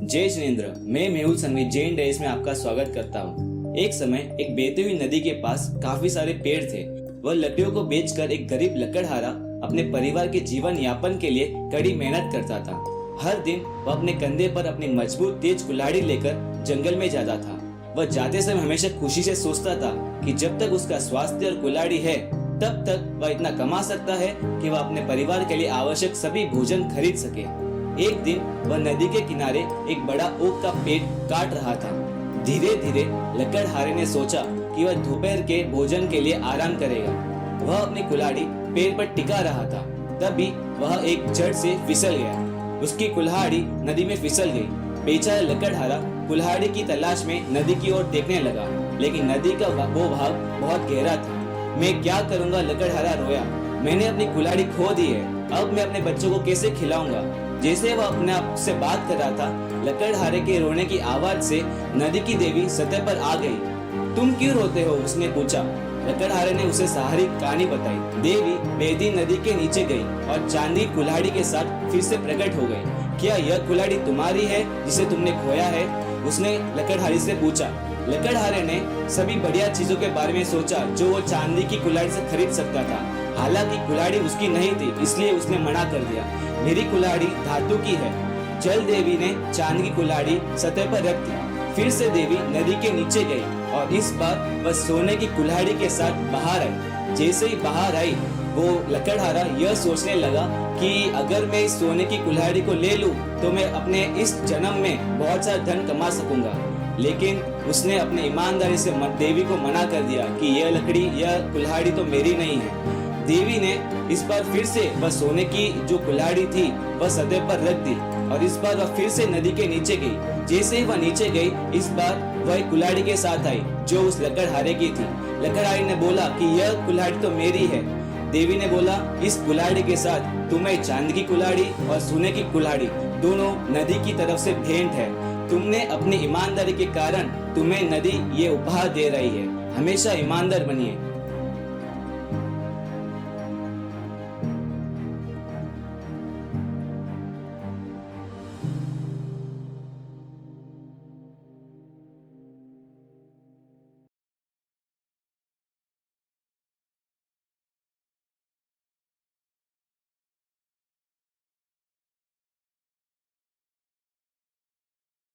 जय जिनेंद्र, मैं मेहुल संघवी जैन डायरीज में आपका स्वागत करता हूँ। एक समय एक बहती हुई नदी के पास काफी सारे पेड़ थे। वह लकड़ियों को बेचकर एक गरीब लकड़हारा अपने परिवार के जीवन यापन के लिए कड़ी मेहनत करता था। हर दिन वह अपने कंधे पर अपनी मजबूत तेज कुल्हाड़ी लेकर जंगल में जाता था। वह जाते समय हमेशा खुशी से सोचता था कि जब तक उसका स्वास्थ्य और कुल्हाड़ी है तब तक वह इतना कमा सकता है कि वह अपने परिवार के लिए आवश्यक सभी भोजन खरीद सके। एक दिन वह नदी के किनारे एक बड़ा ओक का पेड़ काट रहा था। धीरे धीरे लकड़हारे ने सोचा कि वह दोपहर के भोजन के लिए आराम करेगा। वह अपनी कुल्हाड़ी पेड़ पर टिका रहा था, तभी वह एक जड़ से फिसल गया। उसकी कुल्हाड़ी नदी में फिसल गई। बेचारा लकड़हारा कुल्हाड़ी की तलाश में नदी की ओर देखने लगा, लेकिन नदी का वो भाग बहुत गहरा था। मैं क्या करूंगा, लकड़हारा रोया। मैंने अपनी कुल्हाड़ी खो दी है, अब मैं अपने बच्चों को कैसे खिलाऊंगा। जैसे वह अपने आप से बात कर रहा था, लकड़हारे के रोने की आवाज से नदी की देवी सतह पर आ गई। तुम क्यों रोते हो, उसने पूछा। लकड़हारे ने उसे सहारी कहानी बताई। देवी बहती नदी के नीचे गई और चांदी कुल्हाड़ी के साथ फिर से प्रकट हो गई। क्या यह कुल्हाड़ी तुम्हारी है जिसे तुमने खोया है, उसने लकड़हारे से पूछा। लकड़हारे ने सभी बढ़िया चीजों के बारे में सोचा जो वो चांदी की कुल्हाड़ी से खरीद सकता था। हालांकि कुल्हाड़ी उसकी नहीं थी, इसलिए उसने मना कर दिया। मेरी कुल्हाड़ी धातु की है। जल देवी ने चांदी की कुल्हाड़ी सतह पर रख दी। फिर से देवी नदी के नीचे गई और इस बार वह सोने की कुल्हाड़ी के साथ बाहर आई। जैसे ही बाहर आई, वो लकड़हारा यह सोचने लगा कि अगर मैं इस सोने की कुल्हाड़ी को ले लूं तो मैं अपने इस जन्म में बहुत सारा धन कमा सकूंगा। लेकिन उसने अपने ईमानदारी से देवी को मना कर दिया कि यह कुल्हाड़ी तो मेरी नहीं है। देवी ने इस बार फिर से वह सोने की जो कुल्हाड़ी थी वह सतह पर रख दी और इस बार वह फिर से नदी के नीचे गई। जैसे ही वह नीचे गई, इस बार वह कुल्हाड़ी के साथ आई जो उस लकड़हारे की थी। लकड़हारे ने बोला कि यह कुल्हाड़ी तो मेरी है। देवी ने बोला, इस कुल्हाड़ी के साथ तुम्हें चांदी की कुल्हाड़ी और सोने की कुल्हाड़ी दोनों नदी की तरफ से भेंट है। तुमने अपनी ईमानदारी के कारण तुम्हें नदी ये उपहार दे रही है। हमेशा ईमानदार बनिए।